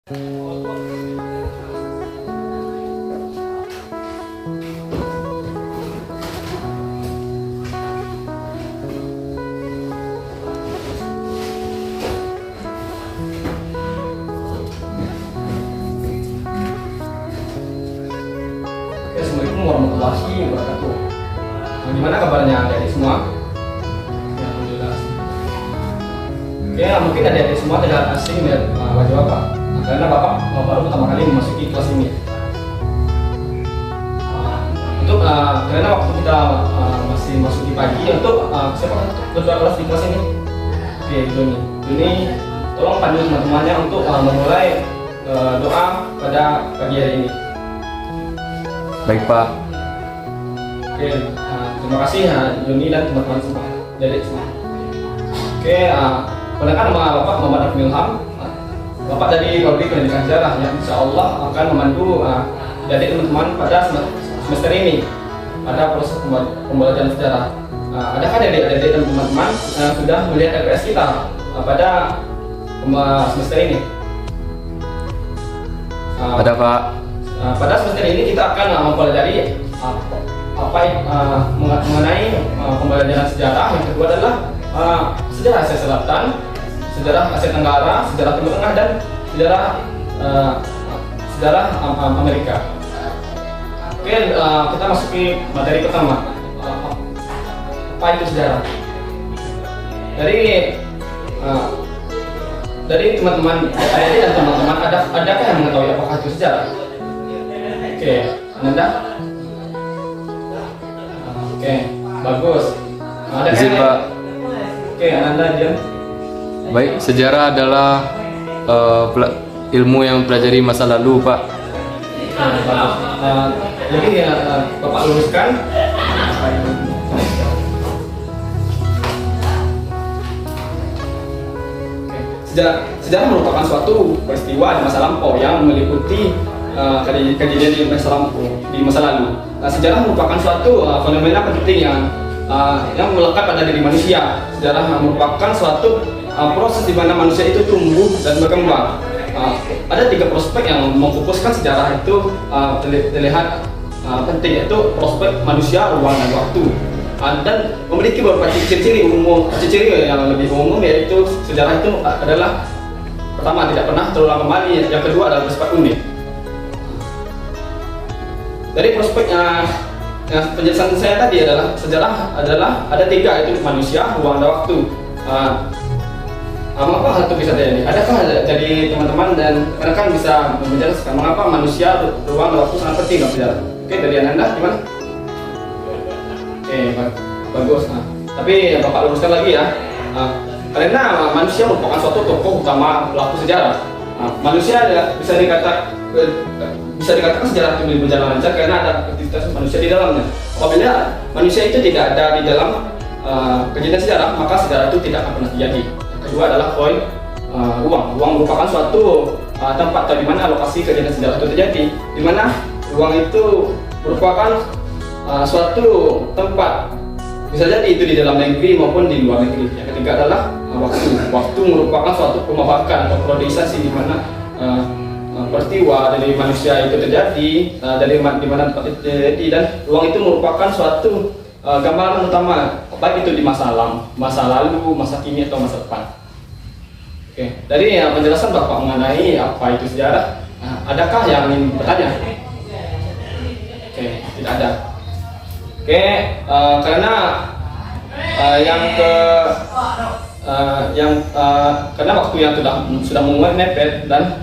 Assalamualaikum warahmatullahi wabarakatuh. Gimana kabarnya adik-adik semua? Ya, alhamdulillah. Oke, mungkin adik-adik semua tidak asing dengan wajah Bapak, karena Bapak baru pertama kali memasuki kelas ini. Karena waktu kita masih masuki pagi, untuk siapa ketua kelas di kelas ini? Oke, Joni, tolong pandu teman-temannya untuk memulai doa pada pagi hari ini. Baik Pak. Oke, terima kasih Joni dan teman-teman semua, jadi semua. Oke, perkenalkan nama Bapak Muhammad Afif Ilham. Bapak dari Prodi Pendidikan Sejarah yang insya Allah akan memandu jadi teman-teman pada semester ini pada proses pembelajaran sejarah. Adakah adik-adik dan teman-teman sudah melihat LPS kita pada semester ini? Ada Pak. Pada semester ini kita akan mempelajari mengenai pembelajaran sejarah. Yang kedua adalah sejarah Asia Selatan, sejarah Asia Tenggara, sejarah Timur Tengah, dan sejarah Amerika. Oke, kita masuki materi pertama. Apa itu sejarah? Dari teman-teman adik dan teman-teman, adakah yang mengetahui apakah itu sejarah? Oke, Ananda? Oke, bagus. Izin Pak. Oke, Ananda aja. Baik, sejarah adalah ilmu yang mempelajari masa lalu Pak. Bagus. Jadi Bapak luruskan. Sejarah merupakan suatu peristiwa di masa lampau yang meliputi kejadian di masa lalu. Sejarah merupakan suatu fenomena penting yang melekat pada diri manusia. Sejarah merupakan suatu proses di mana manusia itu tumbuh dan berkembang. Ada 3 prospek yang memfokuskan sejarah itu terlihat penting, yaitu prospek manusia, ruang, dan waktu. Dan memiliki beberapa ciri-ciri yang lebih umum, yaitu sejarah itu adalah pertama, tidak pernah terulang kembali. Yang kedua adalah bersifat unik. Dari prospeknya, penjelasan saya tadi adalah sejarah adalah ada 3, yaitu manusia, ruang, dan waktu. Mengapa itu bisa terjadi? Adakah jadi teman-teman dan rekan bisa menjelaskan mengapa manusia, ruang, dan waktu sangat penting dalam sejarah? Oke, dari Anda gimana? Oke, bagus. Tapi Bapak luruskan lagi ya. Karena manusia merupakan suatu tokoh utama pelaku sejarah. Manusia bisa dikatakan sejarah itu berjalan lancar karena ada aktivitas manusia di dalamnya. Apabila manusia itu tidak ada di dalam kejadian sejarah, maka sejarah itu tidak akan pernah terjadi. Yang kedua adalah poin ruang. Ruang merupakan suatu tempat atau di mana lokasi kejadian sejarah itu terjadi. Di mana ruang itu merupakan suatu tempat, bisa jadi itu di dalam negeri maupun di luar negeri. Yang ketiga adalah waktu. Waktu merupakan suatu pemapakan atau periodisasi di mana peristiwa dari manusia itu terjadi, dari di mana tempat itu terjadi, dan ruang itu merupakan suatu gambaran utama, baik itu di masa lalu, masa kini, atau masa depan. Oke, dari penjelasan Bapak mengenai apa itu sejarah, adakah yang ingin bertanya? Oke, tidak ada. Oke, karena karena waktu yang sudah mulai mepet dan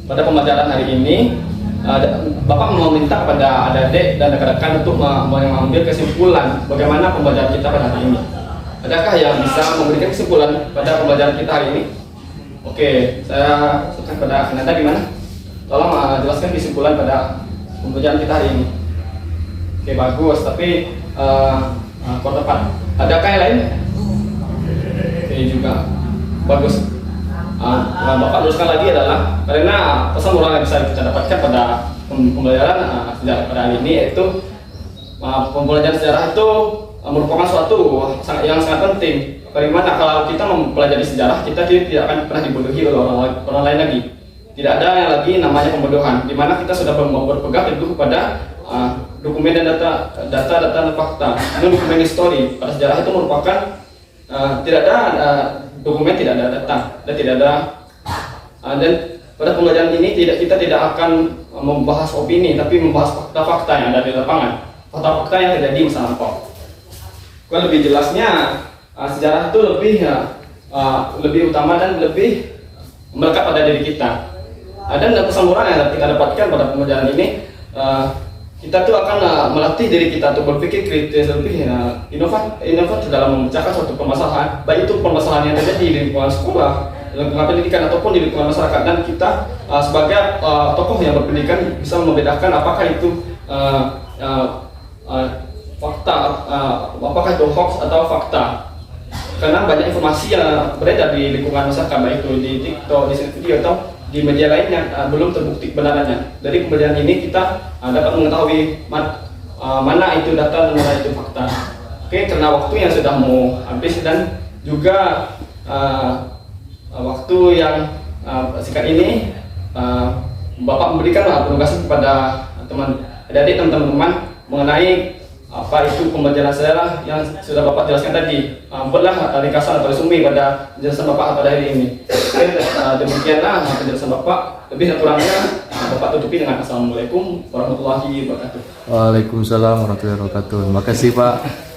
pada pembelajaran hari ini, Bapak meminta kepada adik-adik dan rekan-rekan untuk mengambil kesimpulan bagaimana pembelajaran kita pada hari ini. Adakah yang bisa memberikan kesimpulan pada pembelajaran kita hari ini? Oke, saya serahkan pada Ananda, gimana? Tolong jelaskan kesimpulan pada pembelajaran kita hari ini. Oke, bagus, tapi kurang tepat. Adakah yang lain? Oke, juga bagus. Bapak teruskan lagi adalah karena pesan moral yang bisa kita dapatkan pada pembelajaran sejarah pada hari ini, yaitu pembelajaran sejarah itu merupakan suatu yang sangat penting. Bagaimana kalau kita mempelajari sejarah, kita tidak akan pernah dibodohi oleh orang lain lagi. tidak ada yang lagi namanya pembodohan, di mana kita sudah berpegang teguh kepada dokumen dan data dan fakta. Ini dokumen histori pada sejarah itu merupakan tidak ada dokumen, tidak ada data, dan tidak ada dan pada pembelajaran ini kita tidak akan membahas opini, tapi membahas fakta-fakta yang ada di lapangan, fakta-fakta yang terjadi masa lampau. Kalau lebih jelasnya, sejarah itu lebih utama dan lebih melekat pada diri kita. Dan pesan moral yang kita dapatkan pada pembelajaran ini, kita tuh akan melatih diri kita untuk berpikir kritis, lebih inovatif dalam memecahkan suatu permasalahan, baik itu permasalahan yang terjadi di lingkungan sekolah, lingkungan pendidikan ataupun di lingkungan masyarakat. Dan kita sebagai tokoh yang berpendidikan bisa membedakan apakah itu fakta, apakah itu hoax atau fakta. Karena banyak informasi yang beredar di lingkungan masyarakat, baik itu di TikTok, di video atau di media lainnya, belum terbukti kebenarannya. Dari pembelajaran ini kita dapat mengetahui mana itu data dan mana itu fakta. Oke, karena waktu yang sudah mau habis dan juga waktu yang singkat ini, Bapak memberikan penugasan kepada teman-teman mengenai apa itu pembelajaran sejarah yang sudah Bapak jelaskan tadi. Buatlah ringkasan atau resume pada penjelasan Bapak pada hari ini. Oke, demikianlah penjelasan Bapak. Lebih dan kurangnya Bapak tutupi dengan Assalamualaikum warahmatullahi wabarakatuh. Waalaikumsalam warahmatullahi wabarakatuh. Terima kasih Pak.